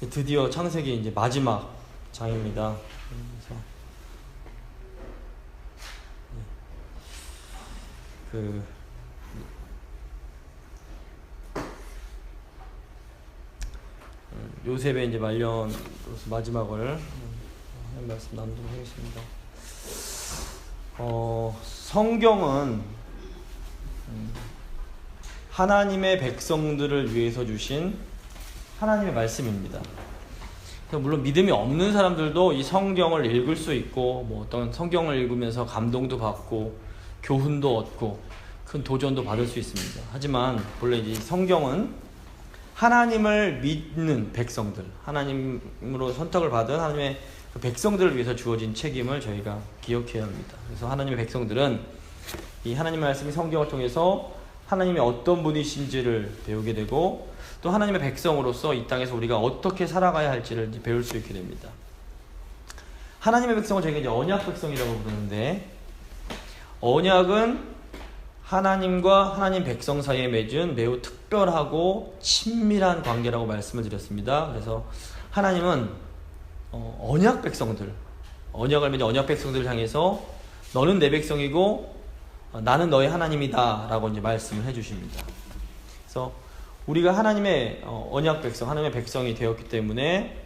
드디어 창세기 이제 마지막 장입니다. 그래서 요셉의 이제 말년으로서 마지막을 하는 말씀 나누도록 하겠습니다. 성경은 하나님의 백성들을 위해서 주신 하나님의 말씀입니다. 물론 믿음이 없는 사람들도 이 성경을 읽을 수 있고, 어떤 성경을 읽으면서 감동도 받고 교훈도 얻고 큰 도전도 받을 수 있습니다. 하지만 본래 이 성경은 하나님을 믿는 백성들, 하나님으로 선택을 받은 하나님의 백성들을 위해서 주어진 책임을 저희가 기억해야 합니다. 그래서 하나님의 백성들은 이 하나님의 말씀이 성경을 통해서 하나님이 어떤 분이신지를 배우게 되고, 또 하나님의 백성으로서 이 땅에서 우리가 어떻게 살아가야 할지를 배울 수 있게 됩니다. 하나님의 백성을 저희가 이제 언약 백성이라고 부르는데, 언약은 하나님과 하나님 백성 사이에 맺은 매우 특별하고 친밀한 관계라고 말씀을 드렸습니다. 그래서 하나님은 언약 백성들, 언약을 맺은 언약 백성들을 향해서 너는 내 백성이고 나는 너의 하나님이다 라고 이제 말씀을 해주십니다. 그래서 우리가 하나님의 언약 백성, 하나님의 백성이 되었기 때문에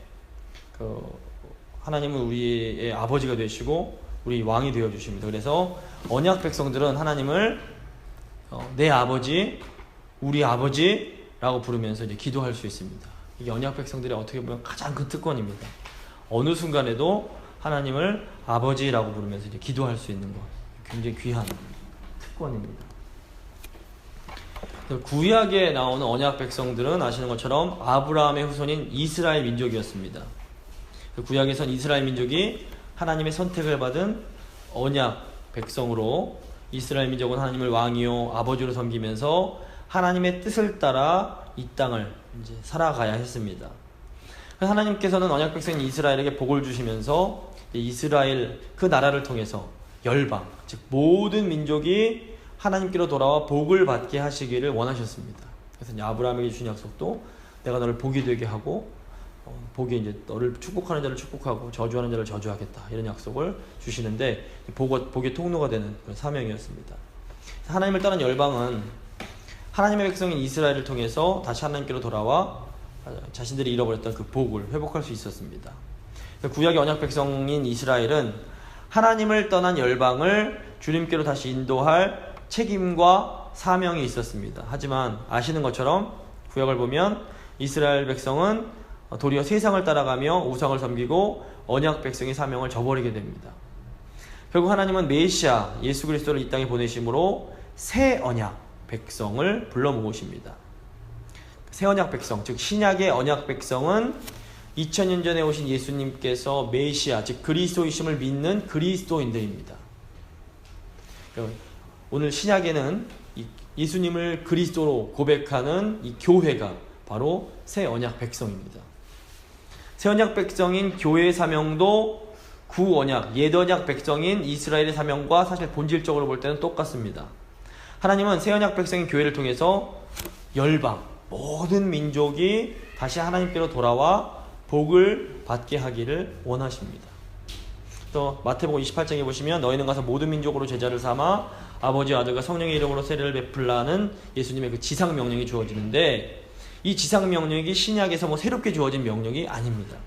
하나님은 우리의 아버지가 되시고 우리 왕이 되어 주십니다. 그래서 언약 백성들은 하나님을 내 아버지, 우리 아버지라고 부르면서 이제 기도할 수 있습니다. 이게 언약 백성들의 어떻게 보면 가장 큰 특권입니다. 어느 순간에도 하나님을 아버지라고 부르면서 이제 기도할 수 있는 것, 굉장히 귀한 특권입니다. 구약에 나오는 언약 백성들은 아시는 것처럼 아브라함의 후손인 이스라엘 민족이었습니다. 구약에선 이스라엘 민족이 하나님의 선택을 받은 언약 백성으로, 이스라엘 민족은 하나님을 왕이요 아버지로 섬기면서 하나님의 뜻을 따라 이 땅을 이제 살아가야 했습니다. 하나님께서는 언약 백성인 이스라엘에게 복을 주시면서 이스라엘 그 나라를 통해서 열방, 즉 모든 민족이 하나님께로 돌아와 복을 받게 하시기를 원하셨습니다. 그래서 아브라함에게 주신 약속도 내가 너를 복이 되게 하고 복이 이제 너를 축복하는 자를 축복하고 저주하는 자를 저주하겠다, 이런 약속을 주시는데 복의 통로가 되는 그런 사명이었습니다. 하나님을 떠난 열방은 하나님의 백성인 이스라엘을 통해서 다시 하나님께로 돌아와 자신들이 잃어버렸던 그 복을 회복할 수 있었습니다. 구약의 언약 백성인 이스라엘은 하나님을 떠난 열방을 주님께로 다시 인도할 책임과 사명이 있었습니다. 하지만 아시는 것처럼 구약을 보면 이스라엘 백성은 도리어 세상을 따라가며 우상을 섬기고 언약 백성의 사명을 저버리게 됩니다. 결국 하나님은 메시아 예수 그리스도를 이 땅에 보내심으로 새 언약 백성을 불러 모으십니다. 새 언약 백성, 즉 신약의 언약 백성은 2000년 전에 오신 예수님께서 메시아, 즉 그리스도이심을 믿는 그리스도인들입니다. 오늘 신약에는 예수님을 그리스도로 고백하는 이 교회가 바로 새 언약 백성입니다. 새 언약 백성인 교회의 사명도 구언약, 옛 언약 백성인 이스라엘의 사명과 사실 본질적으로 볼 때는 똑같습니다. 하나님은 새 언약 백성인 교회를 통해서 열방, 모든 민족이 다시 하나님께로 돌아와 복을 받게 하기를 원하십니다. 또 마태복음 28장에 보시면 너희는 가서 모든 민족으로 제자를 삼아 아버지와 아들과 성령의 이름으로 세례를 베풀라는 예수님의 그 지상 명령이 주어지는데, 이 지상 명령이 신약에서 새롭게 주어진 명령이 아닙니다.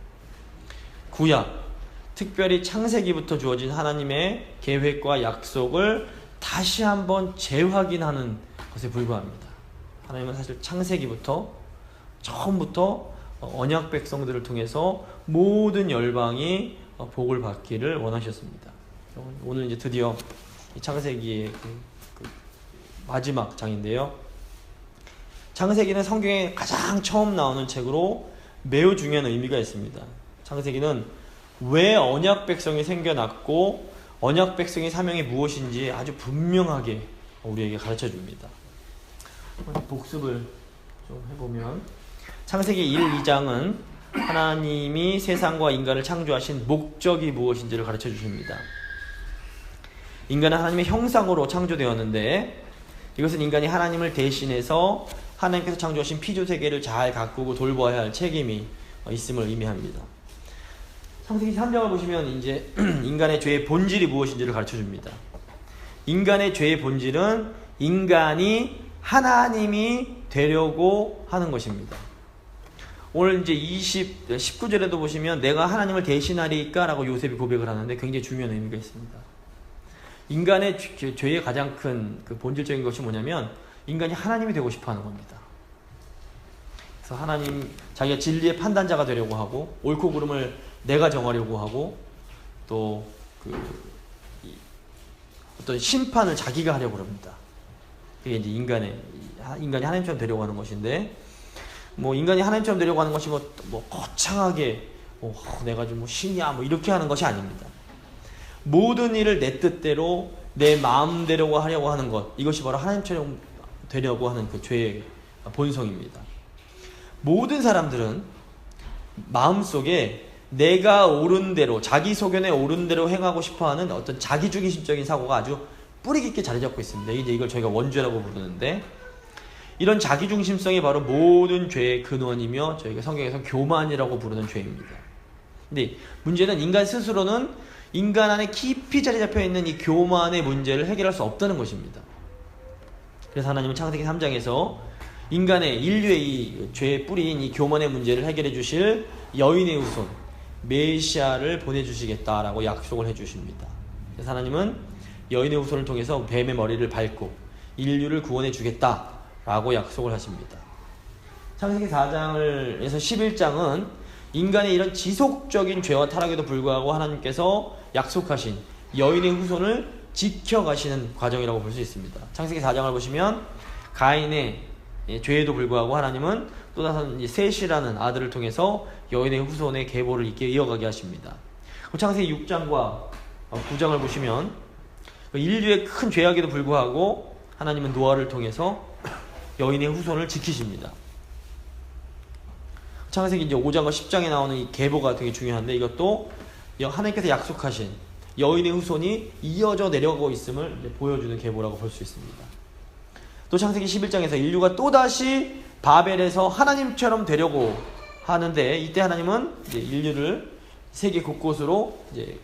구약, 특별히 창세기부터 주어진 하나님의 계획과 약속을 다시 한번 재확인하는 것에 불과합니다. 하나님은 사실 창세기부터 처음부터 언약 백성들을 통해서 모든 열방이 복을 받기를 원하셨습니다. 오늘 이제 드디어 창세기의 마지막 장인데요. 창세기는 성경에 가장 처음 나오는 책으로 매우 중요한 의미가 있습니다. 창세기는 왜 언약 백성이 생겨났고 언약 백성의 사명이 무엇인지 아주 분명하게 우리에게 가르쳐 줍니다. 복습을 좀 해보면 창세기 1, 2장은 하나님이 세상과 인간을 창조하신 목적이 무엇인지를 가르쳐 주십니다. 인간은 하나님의 형상으로 창조되었는데 이것은 인간이 하나님을 대신해서 하나님께서 창조하신 피조세계를 잘 가꾸고 돌보아야 할 책임이 있음을 의미합니다. 창세기 3장을 보시면 이제 인간의 죄의 본질이 무엇인지를 가르쳐 줍니다. 인간의 죄의 본질은 인간이 하나님이 되려고 하는 것입니다. 오늘 이제 19절에도 보시면 내가 하나님을 대신하리까? 라고 요셉이 고백을 하는데 굉장히 중요한 의미가 있습니다. 인간의 죄의 가장 큰 그 본질적인 것이 뭐냐면 인간이 하나님이 되고 싶어 하는 겁니다. 그래서 하나님, 자기가 진리의 판단자가 되려고 하고 옳고 그름을 내가 정하려고 하고 또 어떤 심판을 자기가 하려고 합니다. 그게 이제 인간이 하나님처럼 되려고 하는 것인데, 뭐 인간이 하나님처럼 되려고 하는 것이 뭐 거창하게 내가 좀 신이야 뭐 이렇게 하는 것이 아닙니다. 모든 일을 내 뜻대로 내 마음대로 하려고 하는 것, 이것이 바로 하나님처럼 되려고 하는 그 죄의 본성입니다. 모든 사람들은 마음속에 내가 옳은 대로, 자기 소견에 옳은 대로 행하고 싶어하는 어떤 자기중심적인 사고가 아주 뿌리 깊게 자리 잡고 있습니다. 이제 이걸 저희가 원죄라고 부르는데, 이런 자기중심성이 바로 모든 죄의 근원이며 저희가 성경에서 교만이라고 부르는 죄입니다. 근데 문제는 인간 스스로는 인간 안에 깊이 자리 잡혀 있는 이 교만의 문제를 해결할 수 없다는 것입니다. 그래서 하나님은 창세기 3장에서 인류의 이 죄의 뿌리인 이 교만의 문제를 해결해 주실 여인의 후손 메시아를 보내주시겠다라고 약속을 해주십니다. 그래서 하나님은 여인의 후손을 통해서 뱀의 머리를 밟고 인류를 구원해 주겠다라고 약속을 하십니다. 창세기 4장에서 11장은 인간의 이런 지속적인 죄와 타락에도 불구하고 하나님께서 약속하신 여인의 후손을 지켜가시는 과정이라고 볼 수 있습니다. 창세기 4장을 보시면 가인의 죄에도 불구하고 하나님은 또 다른 셋이라는 아들을 통해서 여인의 후손의 계보를 이어가게 하십니다. 창세기 6장과 9장을 보시면 인류의 큰 죄악에도 불구하고 하나님은 노아를 통해서 여인의 후손을 지키십니다. 창세기 이제 5장과 10장에 나오는 이 계보가 되게 중요한데, 이것도 하나님께서 약속하신 여인의 후손이 이어져 내려가고 있음을 이제 보여주는 계보라고 볼 수 있습니다. 또 창세기 11장에서 인류가 또다시 바벨에서 하나님처럼 되려고 하는데, 이때 하나님은 이제 인류를 세계 곳곳으로 이제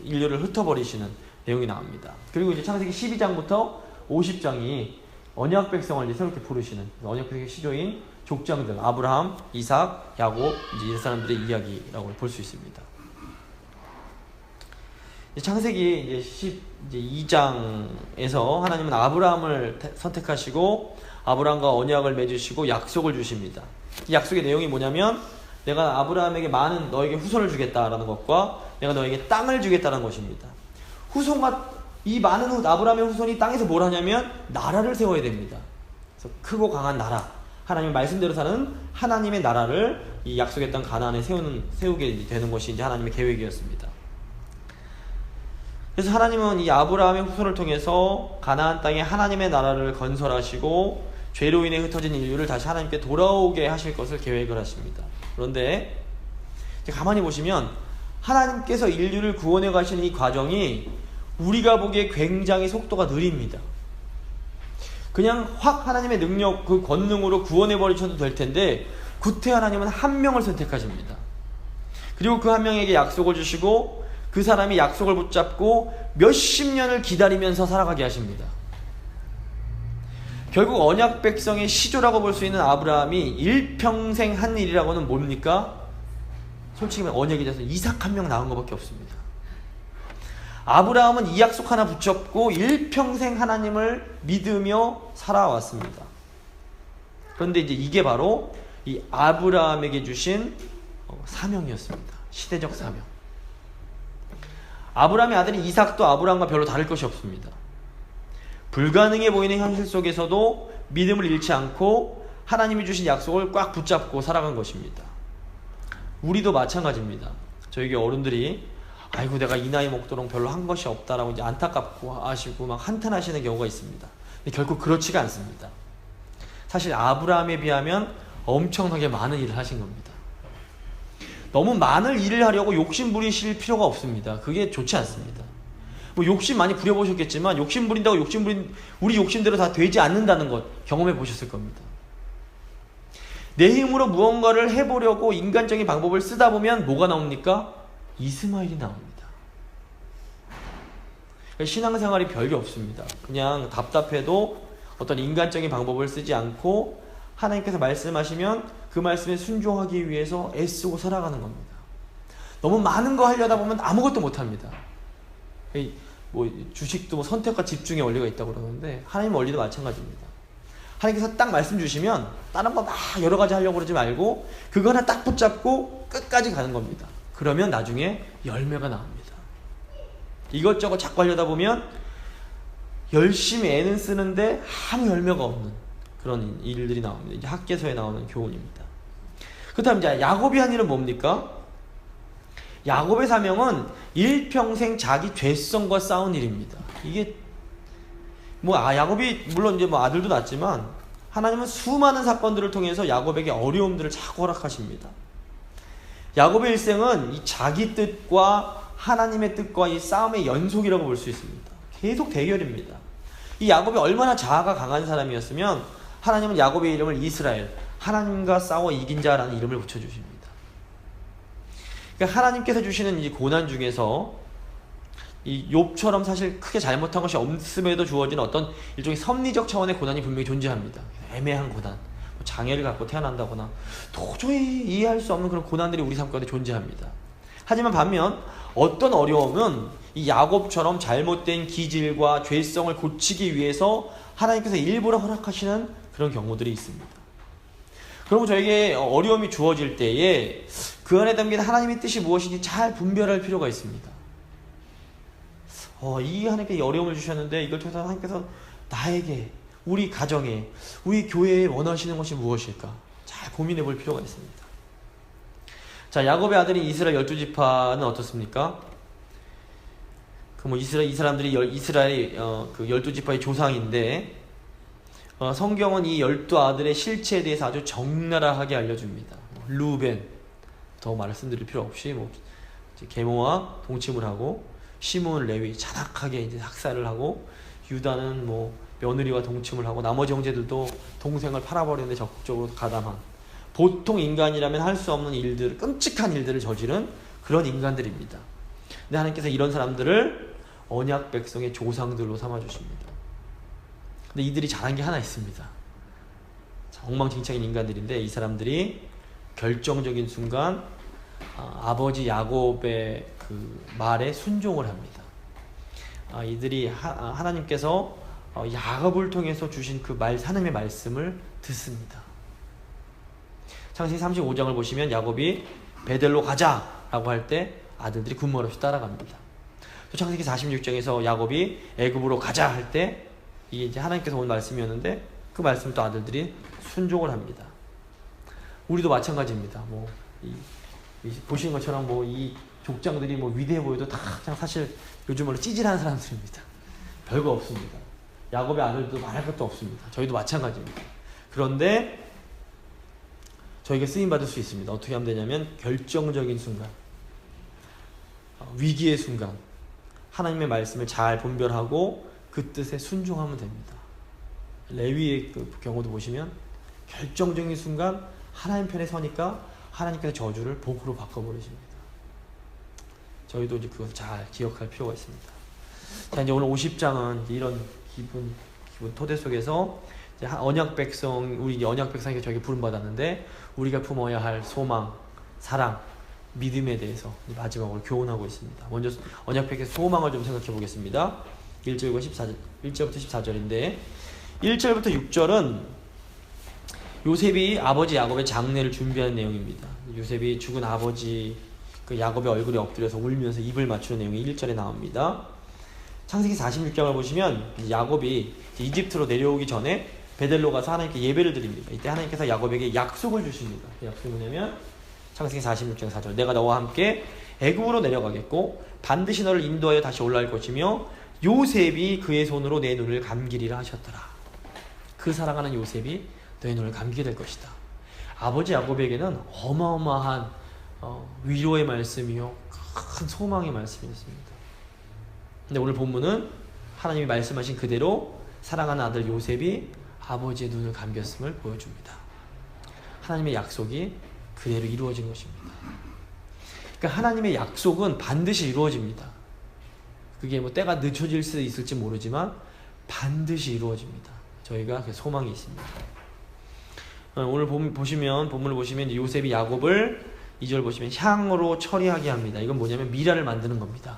인류를 흩어버리시는 내용이 나옵니다. 그리고 이제 창세기 12장부터 50장이 언약 백성을 이제 새롭게 부르시는 언약 백성의 시조인 족장들, 아브라함, 이삭, 야곱, 이제 이 사람들의 이야기라고 볼 수 있습니다. 창세기 이제 12장에서 하나님은 아브라함을 선택하시고 아브라함과 언약을 맺으시고 약속을 주십니다. 이 약속의 내용이 뭐냐면, 내가 아브라함에게 많은 너에게 후손을 주겠다라는 것과 내가 너에게 땅을 주겠다는 것입니다. 이 많은 아브라함의 후손이 땅에서 뭘 하냐면 나라를 세워야 됩니다. 그래서 크고 강한 나라, 하나님의 말씀대로 사는 하나님의 나라를 이 약속의 땅 가나안에 세우게 되는 것이 이제 하나님의 계획이었습니다. 그래서 하나님은 이 아브라함의 후손을 통해서 가나안 땅에 하나님의 나라를 건설하시고 죄로 인해 흩어진 인류를 다시 하나님께 돌아오게 하실 것을 계획을 하십니다. 그런데 가만히 보시면 하나님께서 인류를 구원해 가시는 이 과정이 우리가 보기에 굉장히 속도가 느립니다. 그냥 확 하나님의 능력, 그 권능으로 구원해 버리셔도 될 텐데, 구태 하나님은 한 명을 선택하십니다. 그리고 그 한 명에게 약속을 주시고 그 사람이 약속을 붙잡고 몇십 년을 기다리면서 살아가게 하십니다. 결국 언약 백성의 시조라고 볼 수 있는 아브라함이 일평생 한 일이라고는 뭡니까? 솔직히 말해 언약에 대해서 이삭 한 명 낳은 것밖에 없습니다. 아브라함은 이 약속 하나 붙잡고 일평생 하나님을 믿으며 살아왔습니다. 그런데 이제 이게 바로 이 아브라함에게 주신 사명이었습니다. 시대적 사명. 아브라함의 아들인 이삭도 아브라함과 별로 다를 것이 없습니다. 불가능해 보이는 현실 속에서도 믿음을 잃지 않고 하나님이 주신 약속을 꽉 붙잡고 살아간 것입니다. 우리도 마찬가지입니다. 저에게 어른들이 아이고 내가 이 나이 먹도록 별로 한 것이 없다라고 이제 안타깝고 하시고 막 한탄하시는 경우가 있습니다. 근데 결국 그렇지가 않습니다. 사실 아브라함에 비하면 엄청나게 많은 일을 하신 겁니다. 너무 많은 일을 하려고 욕심 부리실 필요가 없습니다. 그게 좋지 않습니다. 뭐 욕심 많이 부려보셨겠지만 욕심 부린다고 우리 욕심대로 다 되지 않는다는 것 경험해 보셨을 겁니다. 내 힘으로 무언가를 해보려고 인간적인 방법을 쓰다 보면 뭐가 나옵니까? 이스마엘이 나옵니다. 신앙생활이 별게 없습니다. 그냥 답답해도 어떤 인간적인 방법을 쓰지 않고 하나님께서 말씀하시면 그 말씀에 순종하기 위해서 애쓰고 살아가는 겁니다. 너무 많은 거 하려다 보면 아무것도 못합니다. 뭐 주식도 뭐 선택과 집중의 원리가 있다고 그러는데 하나님 원리도 마찬가지입니다. 하나님께서 딱 말씀 주시면 다른 거 막 여러 가지 하려고 그러지 말고 그거 하나 딱 붙잡고 끝까지 가는 겁니다. 그러면 나중에 열매가 나옵니다. 이것저것 자꾸 하려다 보면 열심히 애는 쓰는데 아무 열매가 없는 그런 일들이 나옵니다. 이제 학개서에 나오는 교훈입니다. 그렇다면 이제 야곱이 한 일은 뭡니까? 야곱의 사명은 일평생 자기 죄성과 싸운 일입니다. 이게 야곱이 물론 이제 아들도 낳았지만 하나님은 수많은 사건들을 통해서 야곱에게 어려움들을 자꾸 허락하십니다. 야곱의 일생은 이 자기 뜻과 하나님의 뜻과 이 싸움의 연속이라고 볼 수 있습니다. 계속 대결입니다. 이 야곱이 얼마나 자아가 강한 사람이었으면 하나님은 야곱의 이름을 이스라엘, 하나님과 싸워 이긴 자라는 이름을 붙여주십니다. 그러니까 하나님께서 주시는 이 고난 중에서 이 욥처럼 사실 크게 잘못한 것이 없음에도 주어진 어떤 일종의 섭리적 차원의 고난이 분명히 존재합니다. 애매한 고난, 장애를 갖고 태어난다거나 도저히 이해할 수 없는 그런 고난들이 우리 삶 가운데 존재합니다. 하지만 반면 어떤 어려움은 이 야곱처럼 잘못된 기질과 죄성을 고치기 위해서 하나님께서 일부러 허락하시는 그런 경우들이 있습니다. 그러면 저에게 어려움이 주어질 때에 그 안에 담긴 하나님의 뜻이 무엇인지 잘 분별할 필요가 있습니다. 이 하나님께 어려움을 주셨는데 이걸 통해서 하나님께서 나에게, 우리 가정에, 우리 교회에 원하시는 것이 무엇일까? 잘 고민해 볼 필요가 있습니다. 자, 야곱의 아들인 이스라엘 12지파는 어떻습니까? 이 사람들이 이스라엘 그 12지파의 조상인데 성경은 이 12아들의 실체에 대해서 아주 적나라하게 알려줍니다. 루벤, 더 말씀드릴 필요 없이 계모와 동침을 하고 시몬, 레위 잔악하게 이제 학살을 하고 유다는 며느리와 동침을 하고 나머지 형제들도 동생을 팔아버리는데 적극적으로 가담한 보통 인간이라면 할 수 없는 일들, 끔찍한 일들을 저지른 그런 인간들입니다. 근데 하나님께서 이런 사람들을 언약 백성의 조상들로 삼아주십니다. 근데 이들이 잘한 게 하나 있습니다. 엉망진창인 인간들인데 이 사람들이 결정적인 순간 아버지 야곱의 그 말에 순종을 합니다. 이들이 하나님께서 야곱을 통해서 주신 그 하나님의 말씀을 듣습니다. 창세기 35장을 보시면 야곱이 베델로 가자라고 할 때 아들들이 군말 없이 따라갑니다. 또 창세기 46장에서 야곱이 애굽으로 가자 할 때 이게 이제 하나님께서 온 말씀이었는데 그 말씀 또 아들들이 순종을 합니다. 우리도 마찬가지입니다. 보시는 것처럼 이 족장들이 위대해 보여도 다 그냥 사실 요즘 말로 찌질한 사람들입니다. 별거 없습니다. 야곱의 아들도 말할 것도 없습니다. 저희도 마찬가지입니다. 그런데 저에게 쓰임받을 수 있습니다. 어떻게 하면 되냐면 결정적인 순간, 위기의 순간 하나님의 말씀을 잘 분별하고 그 뜻에 순종하면 됩니다. 레위의 그 경우도 보시면 결정적인 순간 하나님 편에 서니까 하나님께서 저주를 복으로 바꿔버리십니다. 저희도 이제 그것을 잘 기억할 필요가 있습니다. 자, 이제 오늘 50장은 이런 기분 토대 속에서 이제 언약 백성, 우리 언약 백성에게 저에게 부름받았는데 우리가 품어야 할 소망, 사랑, 믿음에 대해서 마지막으로 교훈하고 있습니다. 먼저 언약 백성의 소망을 좀 생각해 보겠습니다. 1절부터 14절인데 1절부터 6절은 요셉이 아버지 야곱의 장례를 준비하는 내용입니다. 요셉이 죽은 아버지 그 야곱의 얼굴에 엎드려서 울면서 입을 맞추는 내용이 1절에 나옵니다. 창세기 46장을 보시면 야곱이 이집트로 내려오기 전에 베델로 가서 하나님께 예배를 드립니다. 이때 하나님께서 야곱에게 약속을 주십니다. 그 약속이 뭐냐면 창세기 46장 4절 내가 너와 함께 애굽으로 내려가겠고 반드시 너를 인도하여 다시 올라올 것이며 요셉이 그의 손으로 내 눈을 감기리라 하셨더라. 그 사랑하는 요셉이 너의 눈을 감기게 될 것이다. 아버지 야곱에게는 어마어마한 위로의 말씀이요 큰 소망의 말씀이었습니다. 근데 오늘 본문은 하나님이 말씀하신 그대로 사랑하는 아들 요셉이 아버지의 눈을 감겼음을 보여줍니다. 하나님의 약속이 그대로 이루어진 것입니다. 그러니까 하나님의 약속은 반드시 이루어집니다. 그게 뭐 때가 늦춰질 수 있을지 모르지만 반드시 이루어집니다. 저희가 그 소망이 있습니다. 오늘 본문을 보시면 요셉이 야곱을 2절 보시면 향으로 처리하게 합니다. 이건 뭐냐면 미라를 만드는 겁니다.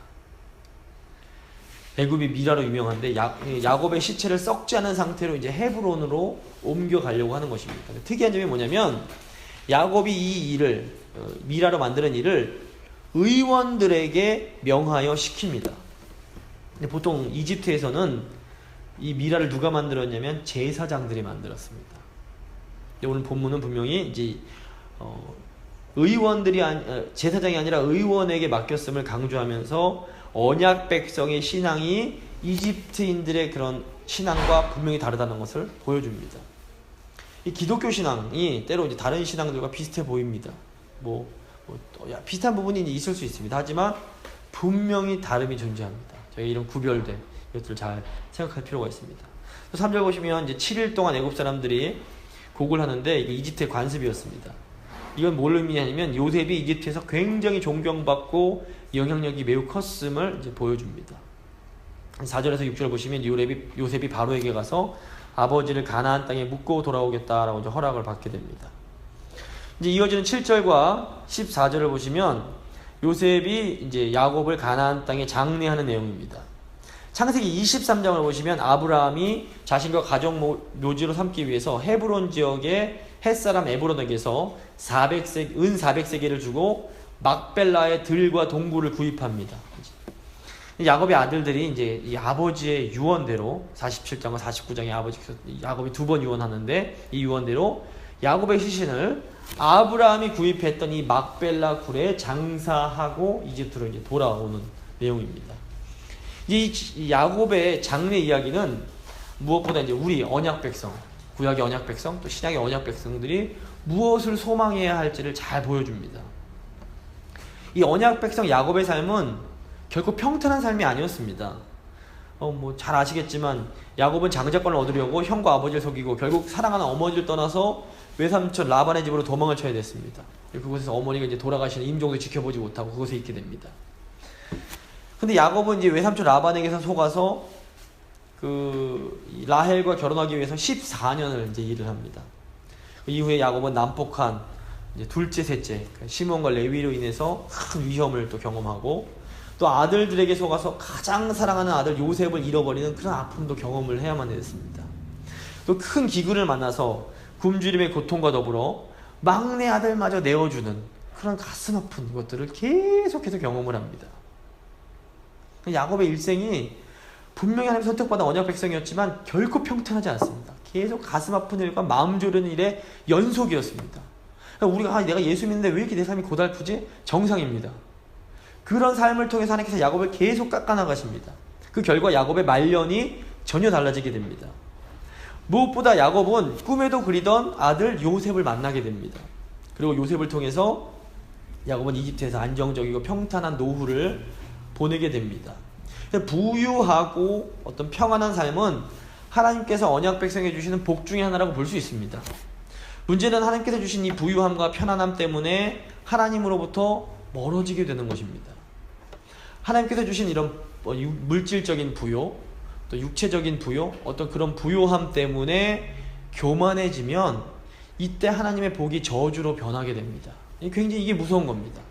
애굽이 미라로 유명한데 야곱의 시체를 썩지 않은 상태로 이제 헤브론으로 옮겨가려고 하는 것입니다. 특이한 점이 뭐냐면 야곱이 이 일을 미라로 만드는 일을 의원들에게 명하여 시킵니다. 근데 보통 이집트에서는 이 미라를 누가 만들었냐면 제사장들이 만들었습니다. 오늘 본문은 분명히 이제 의원들이 제사장이 아니라 의원에게 맡겼음을 강조하면서 언약 백성의 신앙이 이집트인들의 그런 신앙과 분명히 다르다는 것을 보여줍니다. 이 기독교 신앙이 때로 이제 다른 신앙들과 비슷해 보입니다. 비슷한 부분이 이제 있을 수 있습니다. 하지만 분명히 다름이 존재합니다. 저희 이런 구별된 이것들을 잘 생각할 필요가 있습니다. 3절 보시면 이제 7일 동안 애굽 사람들이 곡을 하는데 이게 이집트의 관습이었습니다. 이건 뭘 의미하냐면 요셉이 이집트에서 굉장히 존경받고 영향력이 매우 컸음을 이제 보여줍니다. 4절에서 6절 보시면 요셉이 바로에게 가서 아버지를 가나안 땅에 묻고 돌아오겠다라고 이제 허락을 받게 됩니다. 이제 이어지는 7절과 14절을 보시면 요셉이 이제 야곱을 가나안 땅에 장례하는 내용입니다. 창세기 23장을 보시면 아브라함이 자신과 가족 묘지로 삼기 위해서 헤브론 지역의 햇사람 에브론에게서 은 400세겔을 주고 막벨라의 들과 동굴을 구입합니다. 야곱의 아들들이 이제 이 아버지의 유언대로 47장과 49장에 야곱이 2번 유언하는데 이 유언대로 야곱의 시신을 아브라함이 구입했던 이 막벨라 굴에 장사하고 이집트로 이제 돌아오는 내용입니다. 이 야곱의 장례 이야기는 무엇보다 이제 우리 언약 백성, 구약의 언약 백성, 또 신약의 언약 백성들이 무엇을 소망해야 할지를 잘 보여줍니다. 이 언약 백성 야곱의 삶은 결코 평탄한 삶이 아니었습니다. 잘 아시겠지만 야곱은 장자권을 얻으려고 형과 아버지를 속이고 결국 사랑하는 어머니를 떠나서 외삼촌 라반의 집으로 도망을 쳐야 됐습니다. 그곳에서 어머니가 이제 돌아가시는 임종도 지켜보지 못하고 그곳에 있게 됩니다. 근데 야곱은 이제 외삼촌 라반에게서 속아서 라헬과 결혼하기 위해서 14년을 이제 일을 합니다. 그 이후에 야곱은 난폭한 이제 둘째, 셋째 시몬과 레위로 인해서 큰 위험을 또 경험하고 또 아들들에게 속아서 가장 사랑하는 아들 요셉을 잃어버리는 그런 아픔도 경험을 해야만 했습니다. 또 큰 기근을 만나서 굶주림의 고통과 더불어 막내 아들마저 내어주는 그런 가슴 아픈 것들을 계속해서 경험을 합니다. 야곱의 일생이 분명히 하나님 선택받은 언약 백성이었지만 결코 평탄하지 않습니다. 계속 가슴 아픈 일과 마음 졸이는 일의 연속이었습니다. 우리가 내가 예수 믿는데 왜 이렇게 내 삶이 고달프지? 정상입니다. 그런 삶을 통해서 하나님께서 야곱을 계속 깎아나가십니다. 그 결과 야곱의 말년이 전혀 달라지게 됩니다. 무엇보다 야곱은 꿈에도 그리던 아들 요셉을 만나게 됩니다. 그리고 요셉을 통해서 야곱은 이집트에서 안정적이고 평탄한 노후를 보내게 됩니다. 부유하고 어떤 평안한 삶은 하나님께서 언약 백성에 주시는 복 중에 하나라고 볼 수 있습니다. 문제는 하나님께서 주신 이 부유함과 편안함 때문에 하나님으로부터 멀어지게 되는 것입니다. 하나님께서 주신 이런 물질적인 부요, 또 육체적인 부요, 어떤 그런 부요함 때문에 교만해지면 이때 하나님의 복이 저주로 변하게 됩니다. 굉장히 이게 무서운 겁니다.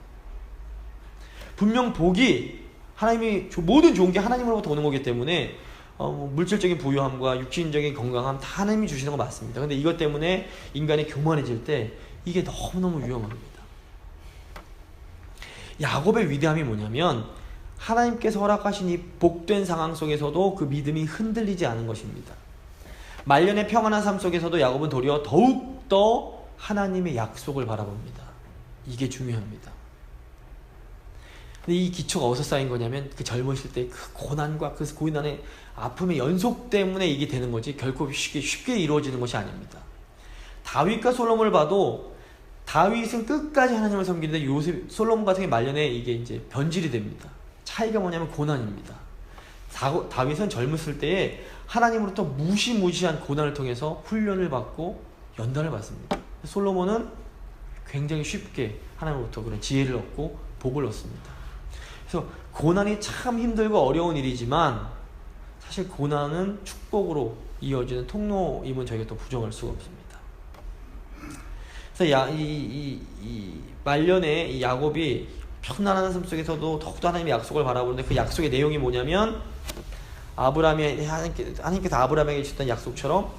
분명 복이 하나님이 모든 좋은 게 하나님으로부터 오는 거기 때문에 물질적인 부유함과 육신적인 건강함 다 하나님이 주시는 거 맞습니다. 근데 이것 때문에 인간이 교만해질 때 이게 너무너무 위험합니다. 야곱의 위대함이 뭐냐면 하나님께서 허락하신 이 복된 상황 속에서도 그 믿음이 흔들리지 않은 것입니다. 말년의 평안한 삶 속에서도 야곱은 도리어 더욱더 하나님의 약속을 바라봅니다. 이게 중요합니다. 근데 이 기초가 어디서 쌓인 거냐면 그 젊으실 때 그 고난과 그 고난의 아픔의 연속 때문에 이게 되는 거지 결코 쉽게 이루어지는 것이 아닙니다. 다윗과 솔로몬을 봐도 다윗은 끝까지 하나님을 섬기는데 솔로몬 같은 게 말년에 이게 이제 변질이 됩니다. 차이가 뭐냐면 고난입니다. 다윗은 젊었을 때에 하나님으로부터 무시무시한 고난을 통해서 훈련을 받고 연단을 받습니다. 솔로몬은 굉장히 쉽게 하나님으로부터 그런 지혜를 얻고 복을 얻습니다. 그래서 고난이 참 힘들고 어려운 일이지만 사실 고난은 축복으로 이어지는 통로임은 저희가 또 부정할 수가 없습니다. 그래서 말년에 이 야곱이 편안한 삶 속에서도 더욱더 하나님의 약속을 바라보는데 그 약속의 내용이 뭐냐면 하나님께서 아브라함에게 주셨던 약속처럼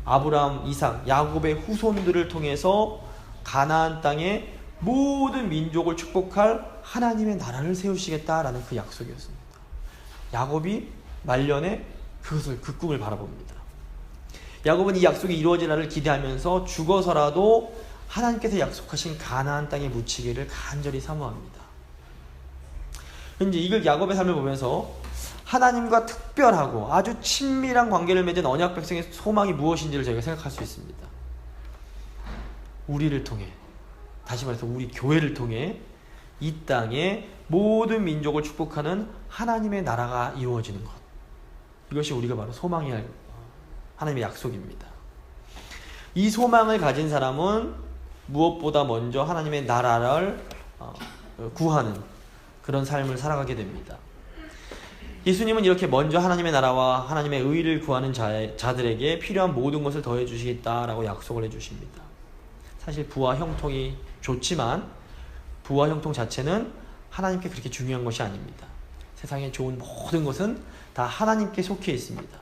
아브라함, 이삭, 야곱의 후손들을 통해서 가나안 땅에 모든 민족을 축복할 하나님의 나라를 세우시겠다라는 그 약속이었습니다. 야곱이 말년에 그 꿈을 바라봅니다. 야곱은 이 약속이 이루어질 날을 기대하면서 죽어서라도 하나님께서 약속하신 가나안 땅에 묻히기를 간절히 사모합니다. 이제 이걸 야곱의 삶을 보면서 하나님과 특별하고 아주 친밀한 관계를 맺은 언약 백성의 소망이 무엇인지를 저희가 생각할 수 있습니다. 우리를 통해, 다시 말해서 우리 교회를 통해 이 땅에 모든 민족을 축복하는 하나님의 나라가 이루어지는 것, 이것이 우리가 바로 소망해야 할 하나님의 약속입니다. 이 소망을 가진 사람은 무엇보다 먼저 하나님의 나라를 구하는 그런 삶을 살아가게 됩니다. 예수님은 이렇게 먼저 하나님의 나라와 하나님의 의를 구하는 자들에게 필요한 모든 것을 더해 주시겠다라고 약속을 해주십니다. 사실 부와 형통이 좋지만 부와 형통 자체는 하나님께 그렇게 중요한 것이 아닙니다. 세상에 좋은 모든 것은 다 하나님께 속해 있습니다.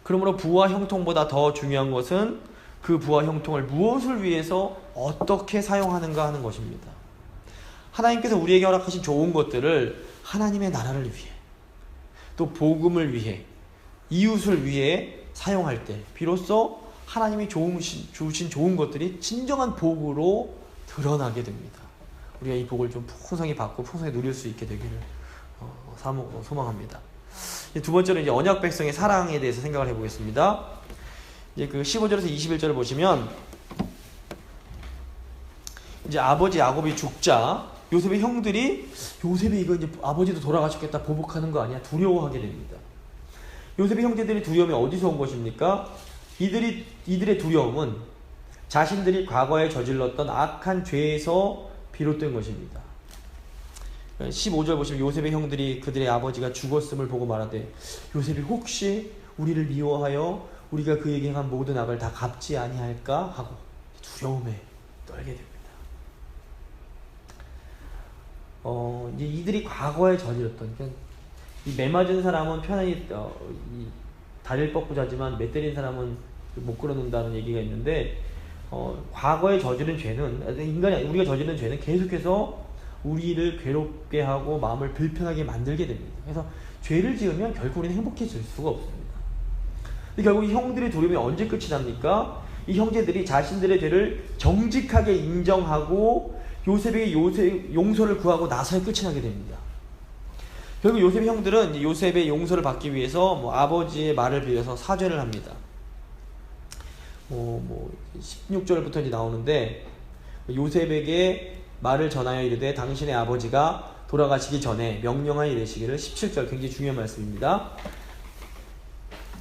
그러므로 부와 형통보다 더 중요한 것은 그 부와 형통을 무엇을 위해서 어떻게 사용하는가 하는 것입니다. 하나님께서 우리에게 허락하신 좋은 것들을 하나님의 나라를 위해, 또 복음을 위해, 이웃을 위해 사용할 때 비로소 하나님이 주신 좋은 것들이 진정한 복으로 드러나게 됩니다. 우리가 이 복을 좀 풍성히 받고 풍성히 누릴 수 있게 되기를 소망합니다. 두 번째로 이제 언약 백성의 사랑에 대해서 생각을 해보겠습니다. 이제 그 15절에서 21절을 보시면 이제 아버지 야곱이 죽자 요셉의 형들이 요셉이 이거 이제 아버지도 돌아가셨겠다 보복하는 거 아니야? 두려워하게 됩니다. 요셉의 형제들이 두려움이 어디서 온 것입니까? 이들의 두려움은 자신들이 과거에 저질렀던 악한 죄에서 비롯된 것입니다. 15절 보시면 요셉의 형들이 그들의 아버지가 죽었음을 보고 말하되 요셉이 혹시 우리를 미워하여 우리가 그에게 한 모든 악을 다 갚지 아니할까 하고 두려움에 떨게 됩니다. 이제 이들이 과거에 저질렀던, 그러니까 이 매 맞은 사람은 편안히 다리를 뻗고 자지만 매 때린 사람은 못 끌어놓는다는 얘기가 있는데, 과거에 저지른 죄는, 우리가 저지른 죄는 계속해서 우리를 괴롭게 하고 마음을 불편하게 만들게 됩니다. 그래서 죄를 지으면 결국 우리는 행복해질 수가 없습니다. 근데 결국 이 형들의 두려움이 언제 끝이 납니까? 이 형제들이 자신들의 죄를 정직하게 인정하고 요셉에게 용서를 구하고 나서야 끝이 나게 됩니다. 결국 요셉의 형들은 요셉의 용서를 받기 위해서 아버지의 말을 빌려서 사죄를 합니다. 16절부터 이제 나오는데, 요셉에게 말을 전하여 이르되 당신의 아버지가 돌아가시기 전에 명령하여 이르시기를, 17절 굉장히 중요한 말씀입니다.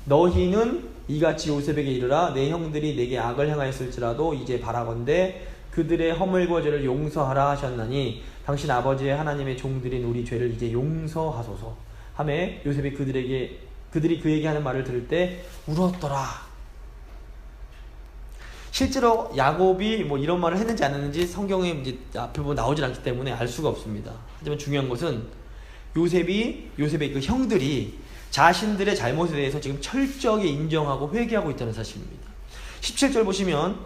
너희는 이같이 요셉에게 이르라 내 형들이 내게 악을 행하였을지라도 이제 바라건대 그들의 허물과 죄를 용서하라 하셨나니 당신 아버지의 하나님의 종들인 우리 죄를 이제 용서하소서 하매 요셉이 그들이 그에게 하는 말을 들을 때 울었더라. 실제로 야곱이 이런 말을 했는지 안 했는지 성경에 이제 앞에 보면 나오질 않기 때문에 알 수가 없습니다. 하지만 중요한 것은 요셉의 그 형들이 자신들의 잘못에 대해서 지금 철저하게 인정하고 회개하고 있다는 사실입니다. 17절 보시면